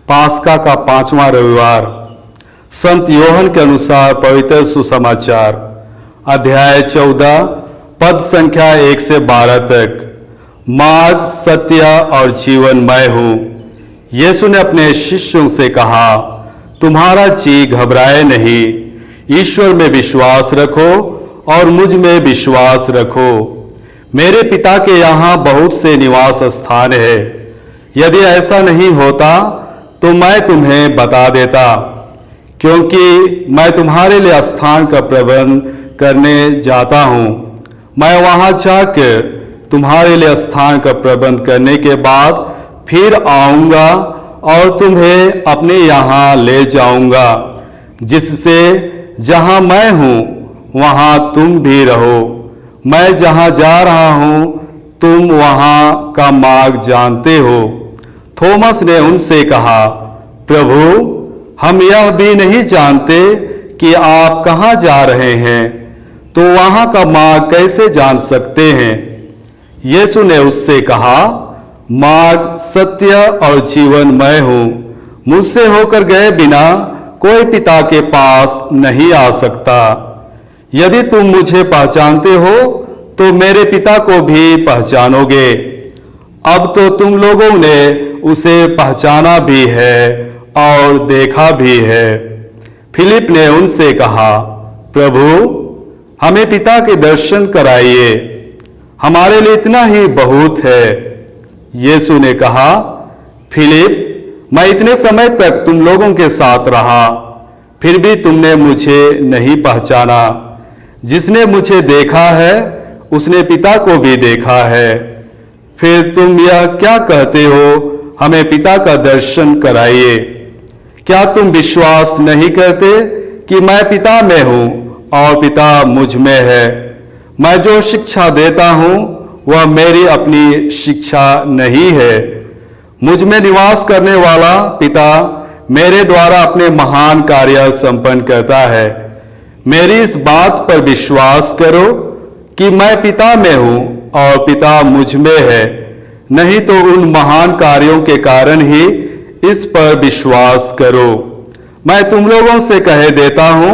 पास्का का 5वां रविवार। संत योहन के अनुसार पवित्र सुसमाचार अध्याय 14 पद संख्या 1 से 12 तक। मार्ग, सत्य और जीवन मैं हूँ। यीशु ने अपने शिष्यों से कहा, तुम्हारा जी घबराए नहीं, ईश्वर में विश्वास रखो और मुझ में विश्वास रखो। मेरे पिता के यहाँ बहुत से निवास स्थान है। यदि ऐसा नहीं होता तो मैं तुम्हें बता देता, क्योंकि मैं तुम्हारे लिए स्थान का प्रबंध करने जाता हूँ। मैं वहाँ जाकर तुम्हारे लिए स्थान का प्रबंध करने के बाद फिर आऊँगा और तुम्हें अपने यहाँ ले जाऊँगा, जिससे जहाँ मैं हूँ वहाँ तुम भी रहो। मैं जहाँ जा रहा हूँ तुम वहाँ का मार्ग जानते हो। थोमस ने उनसे कहा, प्रभु, हम यह भी नहीं जानते कि आप कहाँ जा रहे हैं, तो वहाँ का मार्ग कैसे जान सकते हैं? यीशु ने उससे कहा, मार्ग, सत्य और जीवन मैं हूँ। मुझसे होकर गए बिना कोई पिता के पास नहीं आ सकता। यदि तुम मुझे पहचानते हो तो मेरे पिता को भी पहचानोगे। अब तो तुम लोगों ने उसे पहचाना भी है और देखा भी है। फिलिप ने उनसे कहा, प्रभु, हमें पिता के दर्शन कराइए, हमारे लिए इतना ही बहुत है। यीशु ने कहा, फिलिप, मैं इतने समय तक तुम लोगों के साथ रहा, फिर भी तुमने मुझे नहीं पहचाना। जिसने मुझे देखा है उसने पिता को भी देखा है। फिर तुम यह क्या कहते हो, हमें पिता का दर्शन कराइए? क्या तुम विश्वास नहीं करते कि मैं पिता में हूँ और पिता मुझ में है? मैं जो शिक्षा देता हूँ वह मेरी अपनी शिक्षा नहीं है। मुझ में निवास करने वाला पिता मेरे द्वारा अपने महान कार्य संपन्न करता है। मेरी इस बात पर विश्वास करो कि मैं पिता में हूँ और पिता मुझ में है, नहीं तो उन महान कार्यों के कारण ही इस पर विश्वास करो। मैं तुम लोगों से कह देता हूँ,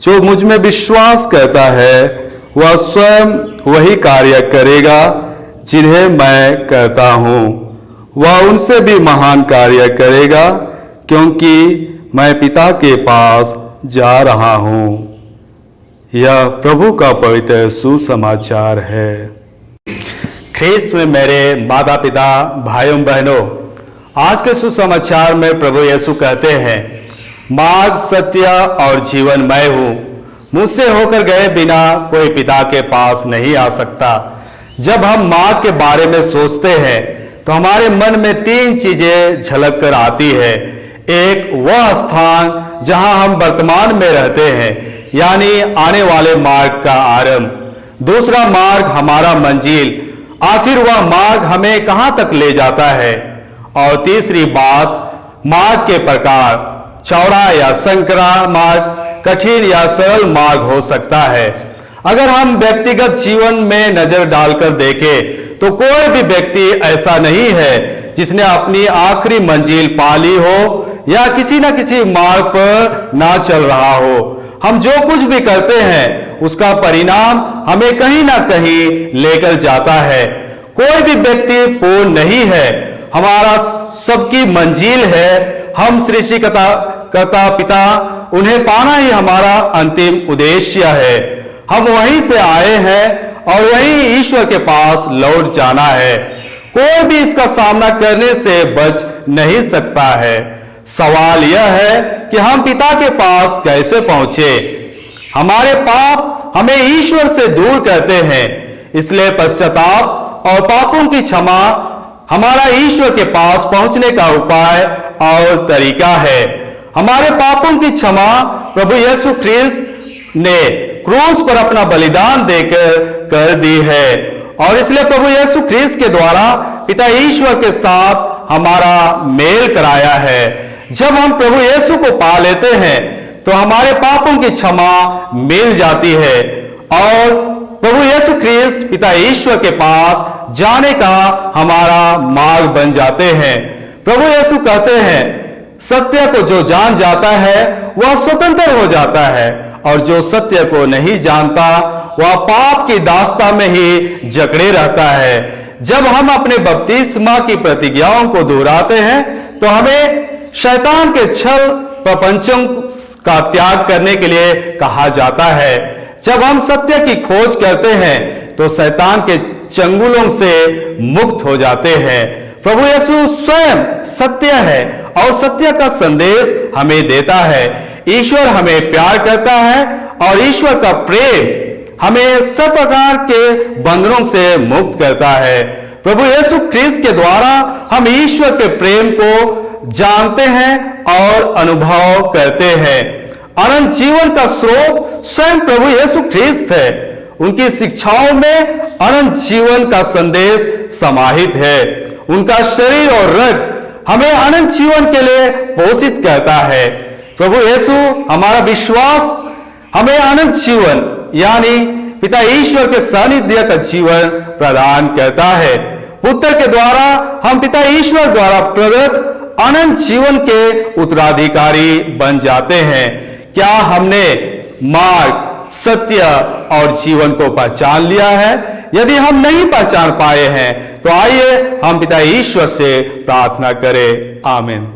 जो मुझ में विश्वास करता है वह स्वयं वही कार्य करेगा जिन्हें मैं करता हूँ। वह उनसे भी महान कार्य करेगा, क्योंकि मैं पिता के पास जा रहा हूँ। यह प्रभु का पवित्र सुसमाचार है। ख्रीस्त में मेरे माता पिता, भाइयों बहनों, आज के सुसमाचार में प्रभु यीशु कहते हैं, मार्ग, सत्य और जीवन मैं हूँ। मुझसे होकर गए बिना कोई पिता के पास नहीं आ सकता। जब हम मार्ग के बारे में सोचते हैं तो हमारे मन में 3 चीजें झलक कर आती है। एक, वह स्थान जहां हम वर्तमान में रहते हैं, यानी आने वाले मार्ग का आरंभ। दूसरा मार्ग हमारा मंजिल, आखिर वह मार्ग हमें कहां तक ले जाता है। और तीसरी बात, मार्ग के प्रकार, चौड़ा या संकरा मार्ग, कठिन या सरल मार्ग हो सकता है। अगर हम व्यक्तिगत जीवन में नजर डालकर देखें तो कोई भी व्यक्ति ऐसा नहीं है जिसने अपनी आखिरी मंजिल पा ली हो या किसी न किसी मार्ग पर ना चल रहा हो। हम जो कुछ भी करते हैं उसका परिणाम हमें कहीं ना कहीं लेकर जाता है। कोई भी व्यक्ति पूर्ण नहीं है। हमारा सबकी मंजिल है, हम सृष्टिकर्ता पिता, उन्हें पाना ही हमारा अंतिम उद्देश्य है। हम वहीं से आए हैं और वहीं ईश्वर के पास लौट जाना है। कोई भी इसका सामना करने से बच नहीं सकता है। सवाल यह है कि हम पिता के पास कैसे पहुंचे। हमारे पाप हमें ईश्वर से दूर करते हैं, इसलिए पश्चाताप और पापों की क्षमा हमारा ईश्वर के पास पहुंचने का उपाय और तरीका है। हमारे पापों की क्षमा प्रभु यीशु ख्रीस्त ने क्रूस पर अपना बलिदान देकर कर दी है, और इसलिए प्रभु यीशु ख्रीस्त के द्वारा पिता ईश्वर के साथ हमारा मेल कराया है। जब हम प्रभु यीशु को पा लेते हैं तो हमारे पापों की क्षमा मिल जाती है और प्रभु यीशु ख्रीस्त पिता ईश्वर के पास जाने का हमारा मार्ग बन जाते हैं। प्रभु यीशु कहते हैं, सत्य को जो जान जाता है वह स्वतंत्र हो जाता है, और जो सत्य को नहीं जानता वह पाप की दास्ता में ही जकड़े रहता है। जब हम अपने बपतिस्मा की प्रतिज्ञाओं को दोहराते हैं तो हमें शैतान के छल प्रपंचों का त्याग करने के लिए कहा जाता है। जब हम सत्य की खोज करते हैं तो शैतान के चंगुलों से मुक्त हो जाते हैं। प्रभु यीशु स्वयं सत्य है और सत्य का संदेश हमें देता है। ईश्वर हमें प्यार करता है और ईश्वर का प्रेम हमें सब प्रकार के बंधनों से मुक्त करता है। प्रभु यीशु ख्रीस्त के द्वारा हम ईश्वर के प्रेम को जानते हैं और अनुभव करते हैं। अनंत जीवन का स्रोत स्वयं प्रभु यीशु ख्रीस्त है। उनकी शिक्षाओं में अनंत जीवन का संदेश समाहित है। उनका शरीर और रक्त हमें अनंत जीवन के लिए पोषित करता है। प्रभु यीशु हमारा विश्वास हमें अनंत जीवन यानी पिता ईश्वर के सानिध्य का जीवन प्रदान करता है। पुत्र के द्वारा हम पिता ईश्वर द्वारा प्रदत्त अनंत जीवन के उत्तराधिकारी बन जाते हैं। क्या हमने मार्ग, सत्य और जीवन को पहचान लिया है? यदि हम नहीं पहचान पाए हैं तो आइए हम पिता ईश्वर से प्रार्थना करें। आमीन।